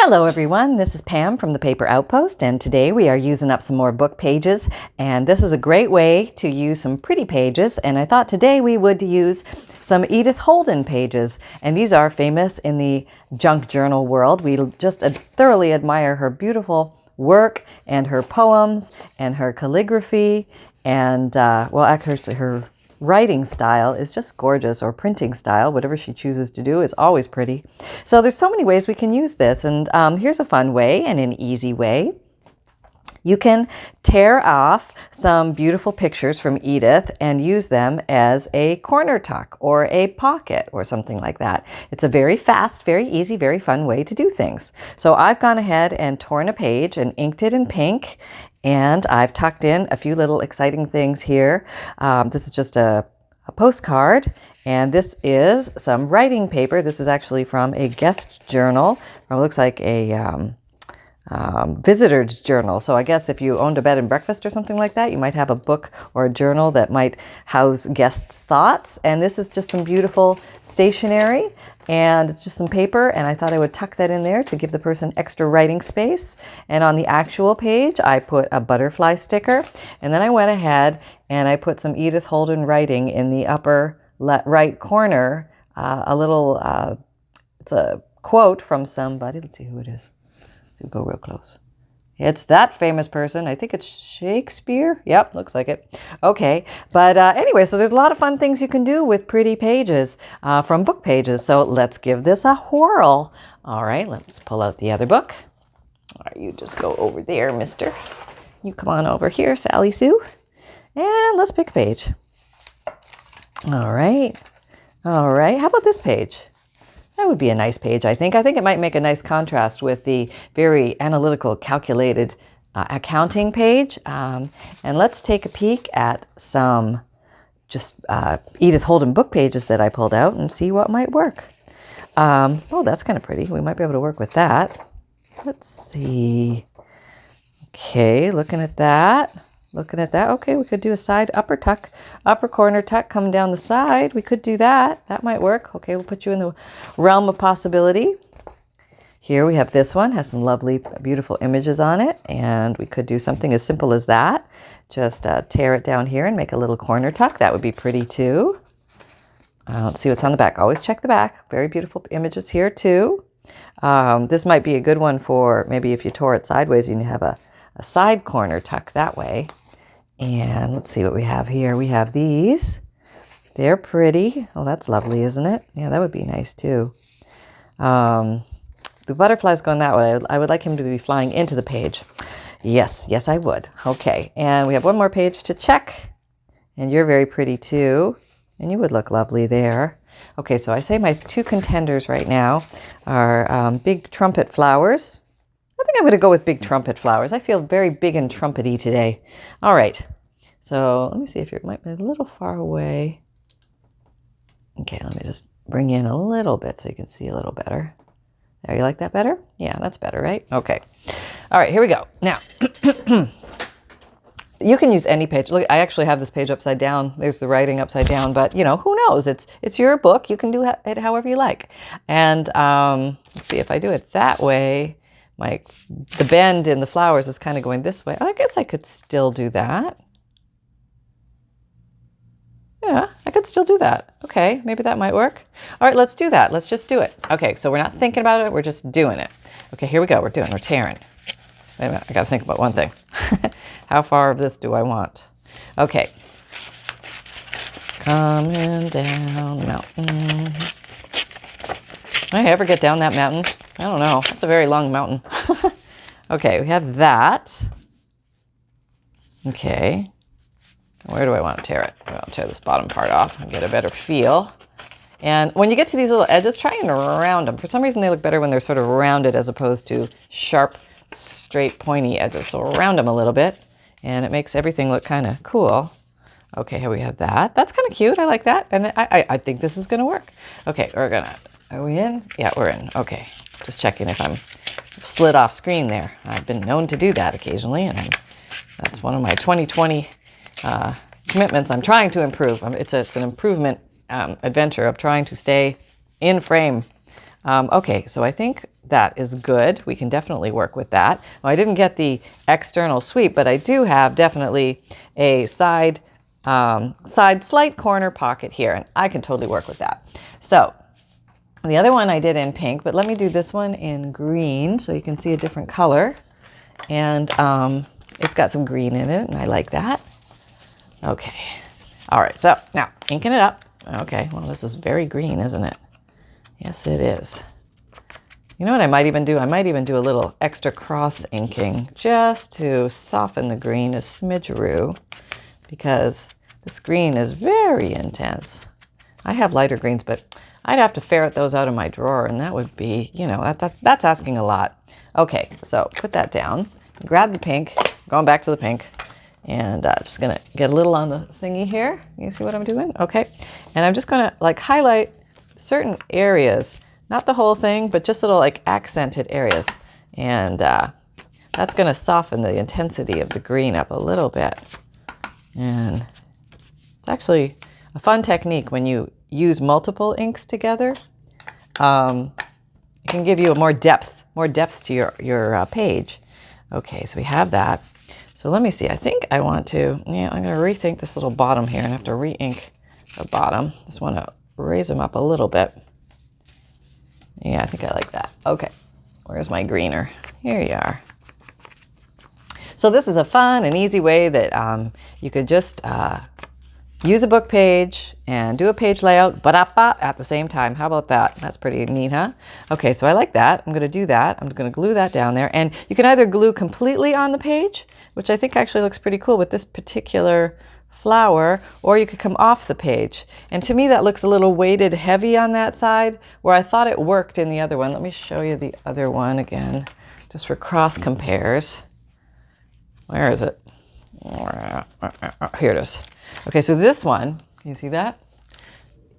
Hello everyone, this is Pam from the Paper Outpost, and today we are using up some more book pages, and this is a great way to use some pretty pages, and I thought today we would use some Edith Holden pages, and these are famous in the junk journal world. We just thoroughly admire her beautiful work and her poems and her calligraphy, and well, actually her writing style is just gorgeous, or printing style, whatever she chooses to do is always pretty. So there's so many ways we can use this, and here's a fun way and an easy way. You can tear off some beautiful pictures from Edith and use them as a corner tuck or a pocket or something like that. It's a very fast, very easy, very fun way to do things. So I've gone ahead and torn a page and inked it in pink, and I've tucked in a few little exciting things here. This is just a postcard, and this is some writing paper. This is actually from a guest journal, or it looks like a visitor's journal. So I guess if you owned a bed and breakfast or something like that, you might have a book or a journal that might house guests' thoughts. And this is just some beautiful stationery, and it's just some paper, and I thought I would tuck that in there to give the person extra writing space. And on the actual page, I put a butterfly sticker, and then I went ahead and I put some Edith Holden writing in the upper right corner, it's a quote from somebody. Let's see who it is. So go real close. It's that famous person. I think it's Shakespeare. Yep, looks like it. Okay, but anyway, so there's a lot of fun things you can do with pretty pages from book pages. So let's give this a whirl. All right, let's pull out the other book. All right, you just go over there, mister. You come on over here, Sally Sue. And let's pick a page. All right. All right, how about this page? That would be a nice page, I think. I think it might make a nice contrast with the very analytical, calculated accounting page. And let's take a peek at some just Edith Holden book pages that I pulled out and see what might work. Oh, that's kind of pretty. We might be able to work with that. Let's see. Okay, looking at that. Looking at that. Okay, we could do a side upper tuck, upper corner tuck coming down the side. We could do that. That might work. Okay, we'll put you in the realm of possibility. Here we have this one, has some lovely, beautiful images on it. And we could do something as simple as that. Just tear it down here and make a little corner tuck. That would be pretty too. Let's see what's on the back. Always check the back. Very beautiful images here too. This might be a good one for maybe if you tore it sideways and you have a side corner tuck that way. And let's see what we have here. We have these. They're pretty. Oh, that's lovely, isn't it? Yeah, that would be nice too. The butterfly's going that way. I would like him to be flying into the page. Yes, yes, I would. Okay, and we have one more page to check. And you're very pretty too. And you would look lovely there. Okay, so I say my two contenders right now are big trumpet flowers. I think I'm going to go with big trumpet flowers. I feel very big and trumpety today. All right. So let me see if you might be a little far away. Okay, let me just bring you in a little bit so you can see a little better. There, you like that better? Yeah, that's better, right? Okay. All right, here we go. Now, you can use any page. Look, I actually have this page upside down. There's the writing upside down, but you know, who knows? It's your book. You can do it however you like. And let's see if I do it that way. The bend in the flowers is kind of going this way. I guess I could still do that. Yeah, I could still do that. Okay, maybe that might work. All right, let's do that. Let's just do it. Okay, so we're not thinking about it. We're just doing it. Okay, here we go. We're tearing. Wait a minute, I got to think about one thing. How far of this do I want? Okay. Coming down the mountain. Did I ever get down that mountain? I don't know. It's a very long mountain. Okay, we have that. Okay. Where do I want to tear it? I'll tear this bottom part off and get a better feel. And when you get to these little edges, try and round them. For some reason, they look better when they're sort of rounded as opposed to sharp, straight, pointy edges. So round them a little bit, and it makes everything look kind of cool. Okay, here we have that. That's kind of cute. I like that. And I think this is going to work. Okay, are we in? Yeah, we're in. Okay, just checking if I'm slid off screen there. I've been known to do that occasionally, and that's one of my 2020 commitments. I'm trying to improve. It's an improvement adventure of trying to stay in frame. Okay, so I think that is good. We can definitely work with that. Well, I didn't get the external sweep, but I do have definitely a side slight corner pocket here, and I can totally work with that. So the other one I did in pink, but let me do this one in green so you can see a different color. And it's got some green in it, and I like that. Okay. All right, so now inking it up. Okay, well, this is very green, isn't it? Yes, it is. You know what I might even do? I might even do a little extra cross inking just to soften the green a smidgeroo, because this green is very intense. I have lighter greens, but I'd have to ferret those out of my drawer, and that would be, you know, that's asking a lot. Okay, so put that down. Grab the pink, going back to the pink, and just gonna get a little on the thingy here. You see what I'm doing? Okay, and I'm just gonna like highlight certain areas, not the whole thing, but just little like accented areas, and that's gonna soften the intensity of the green up a little bit. And it's actually a fun technique when you use multiple inks together. It can give you a more depth to your page. Okay, so we have that. So let me see. I think I want to, yeah, I'm going to rethink this little bottom here and have to re-ink the bottom. Just want to raise them up a little bit. Yeah, I think I like that. Okay, where's my greener? Here you are. So this is a fun and easy way that you could just use a book page and do a page layout at the same time. How about that? That's pretty neat, huh? Okay, so I like that. I'm going to do that. I'm going to glue that down there. And you can either glue completely on the page, which I think actually looks pretty cool with this particular flower, or you could come off the page. And to me, that looks a little weighted heavy on that side, where I thought it worked in the other one. Let me show you the other one again, just for cross compares. Where is it? Here it is. Okay, so this one, you see that?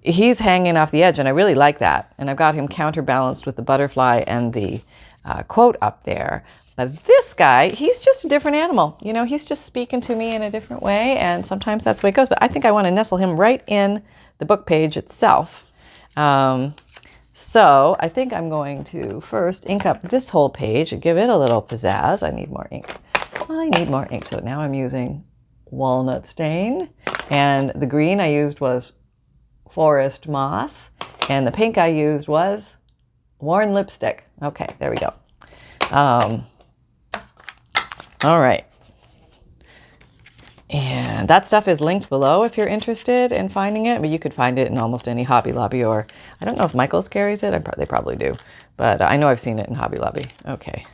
He's hanging off the edge, and I really like that. And I've got him counterbalanced with the butterfly and the quote up there. But this guy, he's just a different animal. You know, he's just speaking to me in a different way, and sometimes that's the way it goes. But I think I want to nestle him right in the book page itself. So I think I'm going to first ink up this whole page and give it a little pizzazz. I need more ink. So now I'm using walnut stain, and the green I used was forest moss, and the pink I used was worn lipstick. Okay, there we go. All right, and that stuff is linked below if you're interested in finding it, but you could find it in almost any Hobby Lobby, or I don't know if Michael's carries it. They probably do, but I know I've seen it in Hobby Lobby. Okay,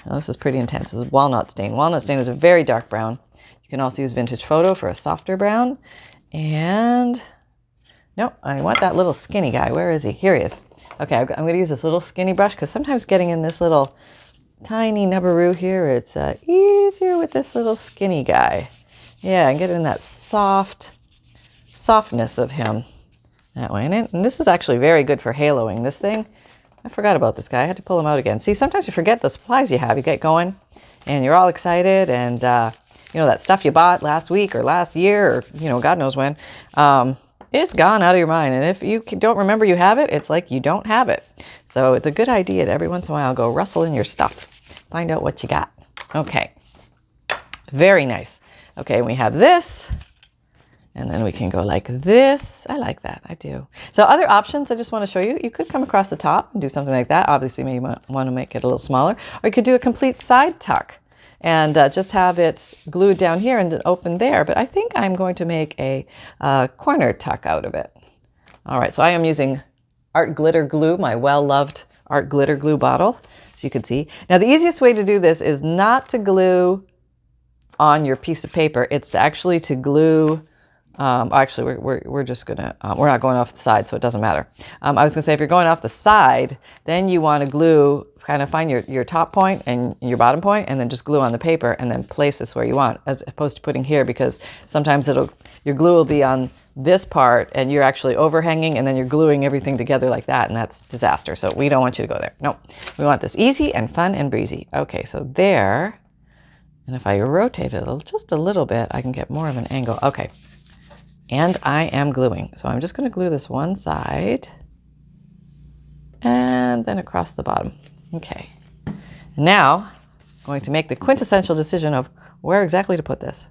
well, this is pretty intense. This is walnut stain. Walnut stain is a very dark brown. You can also use Vintage Photo for a softer brown. And no, I want that little skinny guy. Where is he? Here he is. Okay, I'm going to use this little skinny brush, because sometimes getting in this little tiny nubbaroo here, it's easier with this little skinny guy. Yeah, and get in that softness of him that way. And this is actually very good for haloing. This thing, I forgot about this guy. I had to pull him out again. See, sometimes you forget the supplies you have. You get going and you're all excited, and you know, that stuff you bought last week or last year, or, you know, God knows when, it's gone out of your mind. And if you don't remember you have it, it's like you don't have it. So it's a good idea to every once in a while go rustle in your stuff. Find out what you got. Okay. Very nice. Okay, we have this. And then we can go like this. I like that. I do. So other options I just want to show you. You could come across the top and do something like that. Obviously, maybe you want to make it a little smaller. Or you could do a complete side tuck and just have it glued down here and open there. But I think I'm going to make a corner tuck out of it. All right, so I am using Art Glitter Glue, my well-loved Art Glitter Glue bottle, so you can see. Now, the easiest way to do this is not to glue on your piece of paper. It's to actually to glue. Actually, we're just gonna, we're not going off the side, so it doesn't matter. I was gonna say, if you're going off the side, then you want to glue, kind of find your top point and your bottom point, and then just glue on the paper and then place this where you want, as opposed to putting here, because sometimes your glue will be on this part and you're actually overhanging, and then you're gluing everything together like that, and that's disaster. So we don't want you to go there. No, we want this easy and fun and breezy. Okay, so there, and if I rotate it just a little bit, I can get more of an angle. Okay. And I am gluing. So I'm just going to glue this one side. and then across the bottom. Okay. Now, I'm going to make the quintessential decision of where exactly to put this.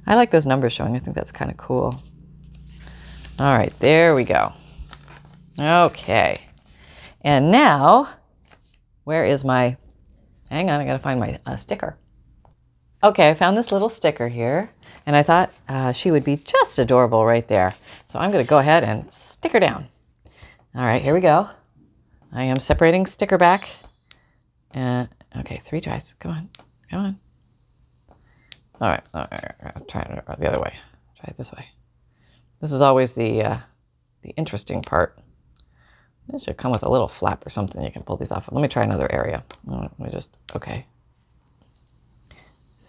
I like those numbers showing. I think that's kind of cool. All right, there we go. Okay. And now, where is my, hang on, I gotta find my sticker. Okay, I found this little sticker here, and I thought she would be just adorable right there. So I'm gonna go ahead and stick her down. All right, here we go. I am separating sticker back. Okay, 3 tries. Come on, come on. All right, I'll try it the other way. Try it this way. This is always the interesting part. It should come with a little flap or something. You can pull these off. Let me try another area. Let me just, okay. I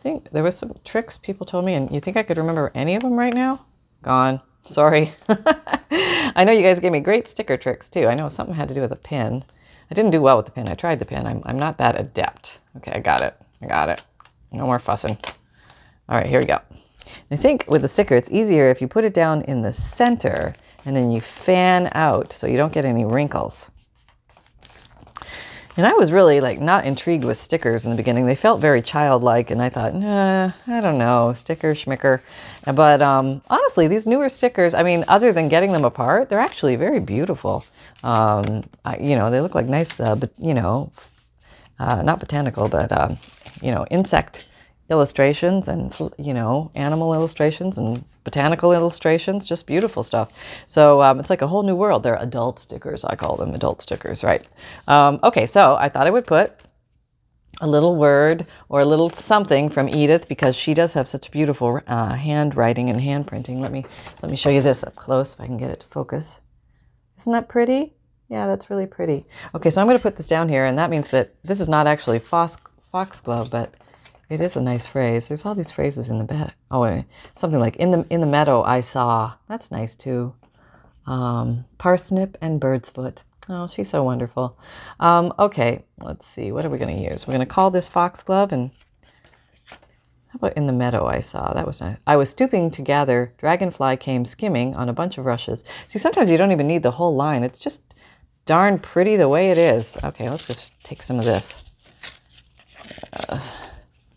think there was some tricks people told me, and you think I could remember any of them right now? Gone. Sorry. I know you guys gave me great sticker tricks too. I know something had to do with a pin. I didn't do well with the pin. I tried the pin. I'm not that adept. Okay, I got it. I got it. No more fussing. All right, here we go. I think with the sticker, it's easier if you put it down in the center and then you fan out so you don't get any wrinkles. And I was really like not intrigued with stickers in the beginning. They felt very childlike, and I thought, nah, I don't know, sticker, schmicker. But honestly, these newer stickers, I mean, other than getting them apart, they're actually very beautiful. You know, they look like nice, you know, not botanical, but, you know, insect illustrations and, you know, animal illustrations and botanical illustrations, just beautiful stuff. So it's like a whole new world. They're adult stickers. I call them adult stickers, right? Okay, so I thought I would put a little word or a little something from Edith, because she does have such beautiful handwriting and handprinting. Let me show you this up close if I can get it to focus. Isn't that pretty? Yeah, that's really pretty. Okay, so I'm going to put this down here, and that means that this is not actually foxglove, but it is a nice phrase. There's all these phrases in the bed. Oh, wait, something like in the meadow I saw. That's nice too. Parsnip and bird's foot. Oh, she's so wonderful. Okay, let's see. What are we going to use? We're going to call this foxglove, and how about in the meadow I saw? That was nice. I was stooping to gather. Dragonfly came skimming on a bunch of rushes. See, sometimes you don't even need the whole line. It's just darn pretty the way it is. Okay, let's just take some of this.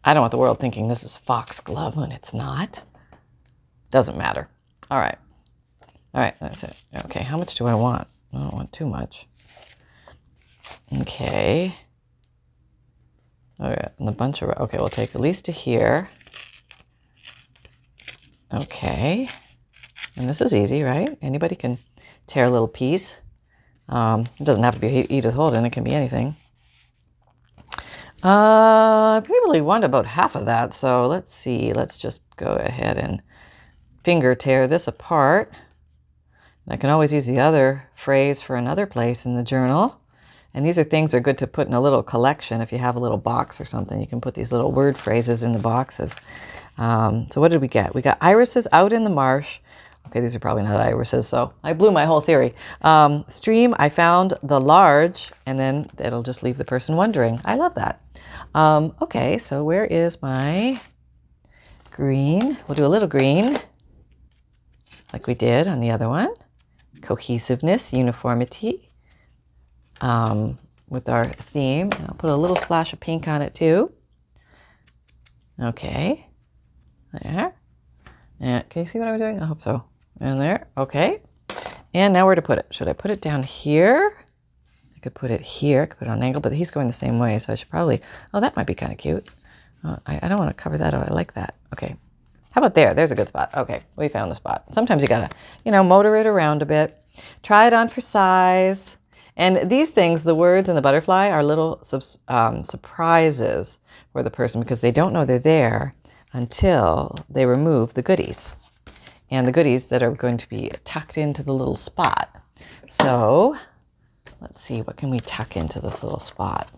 I don't want the world thinking this is foxglove when it's not. Doesn't matter. All right. All right, that's it. Okay, how much do I want? I don't want too much. Okay. Okay, and a bunch of, okay, we'll take at least to here. Okay. And this is easy, right? Anybody can tear a little piece. It doesn't have to be Edith Holden. It can be anything. I probably want about half of that. So let's see. Let's just go ahead and finger tear this apart. I can always use the other phrase for another place in the journal. And these are things that are good to put in a little collection. If you have a little box or something, you can put these little word phrases in the boxes. So what did we get? We got irises out in the marsh. Okay, these are probably not irises, so I blew my whole theory. Stream, I found the large, and then it'll just leave the person wondering. I love that. Okay, so where is my green? We'll do a little green, like we did on the other one. Cohesiveness, uniformity, with our theme. And I'll put a little splash of pink on it too. Okay, there. And can you see what I'm doing? I hope so. And there, okay. And now where to put it? Should I put it down here? I could put it here, I could put it on an angle, but he's going the same way, so I should probably, oh, that might be kind of cute. I don't want to cover that out, I like that. Okay, how about there? There's a good spot. Okay, we found the spot. Sometimes you gotta, you know, motor it around a bit. Try it on for size. And these things, the words and the butterfly, are little surprises for the person, because they don't know they're there until they remove the goodies. And the goodies that are going to be tucked into the little spot. So let's see, what can we tuck into this little spot?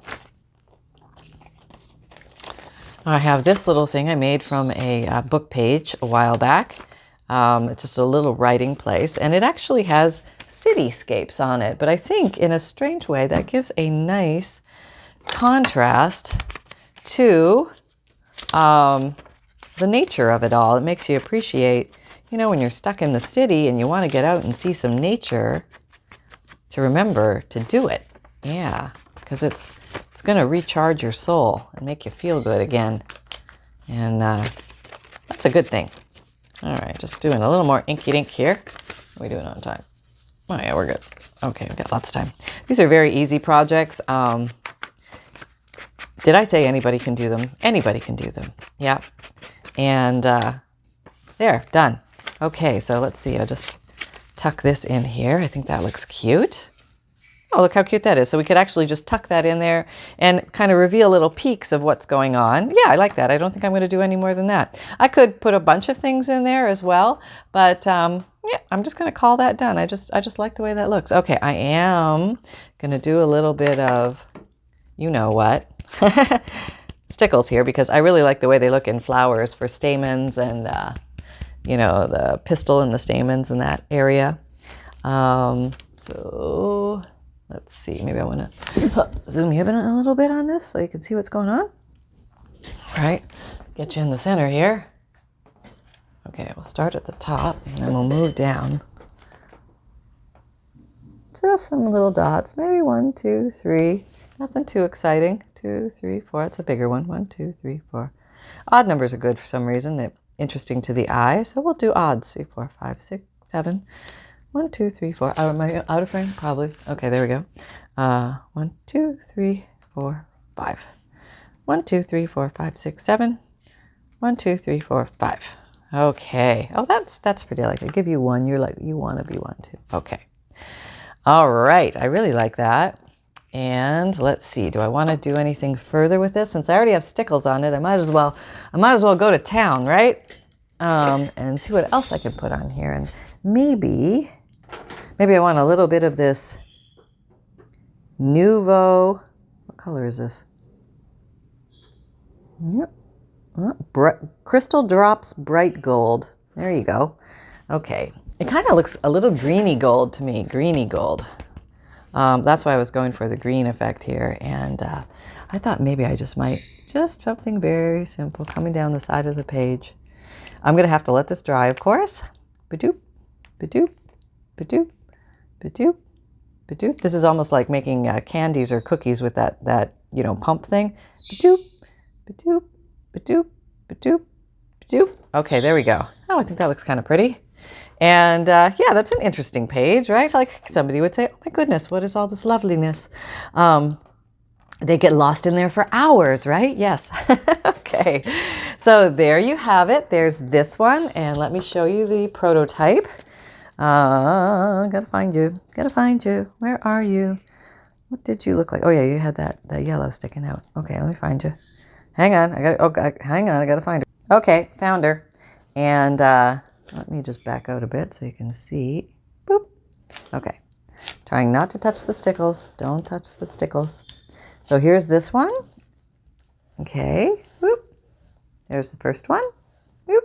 I have this little thing I made from a book page a while back. It's just a little writing place, and it actually has cityscapes on it. But I think in a strange way that gives a nice contrast to the nature of it all. It makes you appreciate, you know, when you're stuck in the city and you want to get out and see some nature, it's to remember to do it. Yeah, because it's going to recharge your soul and make you feel good again. And that's a good thing. All right, just doing a little more inky dink here. Are we doing on time? Oh yeah, we're good. Okay, we've got lots of time. These are very easy projects. Did I say anybody can do them? Anybody can do them. Yeah. And there, done. Okay, so let's see. I'll just tuck this in here. I think that looks cute. Oh, look how cute that is. So we could actually just tuck that in there and kind of reveal little peeks of what's going on. Yeah, I like that. I don't think I'm going to do any more than that. I could put a bunch of things in there as well, but yeah, I'm just going to call that done. I just like the way that looks. Okay, I am going to do a little bit of, you know what, stickles here, because I really like the way they look in flowers for stamens and, you know, the pistil and the stamens in that area. So let's see, maybe I want to zoom in a little bit on this so you can see what's going on. All right, get you in the center here. Okay, we'll start at the top and then we'll move down. Just some little dots, maybe 1, 2, 3. Nothing too exciting. 2, 3, 4. That's a bigger one. 1, 2, 3, 4. Odd numbers are good for some reason. They're interesting to the eye, so we'll do odds. 3, 4, 5, 6, 7. 1, 2, 3, 4. Oh, am I out of frame? Probably. Okay, there we go. 1, 2, 3, 4, 5. 1, 2, 3, 4, 5, 6, 7. 1, 2, 3, 4, 5. Okay. Oh, that's pretty. I like it. I give you 1. You're like, you want to be 1 too. Okay. All right. I really like that. And let's see. Do I want to do anything further with this? Since I already have stickles on it, I might as well go to town, right? And see what else I can put on here. And maybe I want a little bit of this Nouveau. What color is this? Yep. Crystal Drops Bright Gold. There you go. Okay. It kind of looks a little greeny gold to me. Greeny gold. That's why I was going for the green effect here. And I thought maybe I just something very simple coming down the side of the page. I'm going to have to let this dry, of course. Ba-doop, ba-doop, ba-doop, ba-doop, ba-doop. This is almost like making candies or cookies with that you know, pump thing. Ba-doop, ba-doop, ba-doop, ba-doop, ba-doop. Okay, there we go. Oh, I think that looks kind of pretty. And yeah, that's an interesting page, right? Like somebody would say, oh my goodness, what is all this loveliness? They get lost in there for hours, right? Yes. Okay. So there you have it. There's this one. And let me show you the prototype. Gotta find you. Gotta find you. Where are you? What did you look like? Oh yeah, you had that yellow sticking out. Okay, let me find you. Hang on. Hang on. I gotta find her. Okay, found her. And let me just back out a bit so you can see. Boop. Okay. Trying not to touch the stickles. Don't touch the stickles. So here's this one. Okay. Boop. There's the first one. Boop.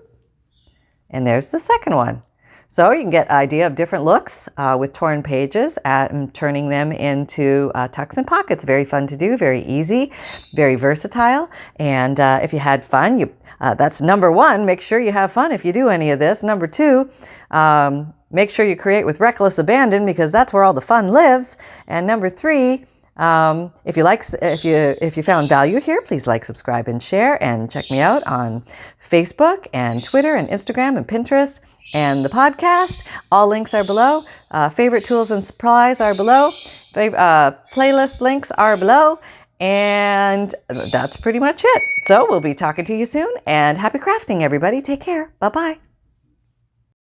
And there's the second one. So you can get an idea of different looks with torn pages and turning them into tucks and pockets. Very fun to do, very easy, very versatile. And if you had fun, that's number 1. Make sure you have fun if you do any of this. Number 2, make sure you create with reckless abandon because that's where all the fun lives. And number 3, if you found value here, please like, subscribe, and share. And check me out on Facebook and Twitter and Instagram and Pinterest and the podcast. All links are below. Favorite tools and supplies are below. Playlist links are below. And that's pretty much it. So we'll be talking to you soon. And happy crafting, everybody. Take care. Bye-bye.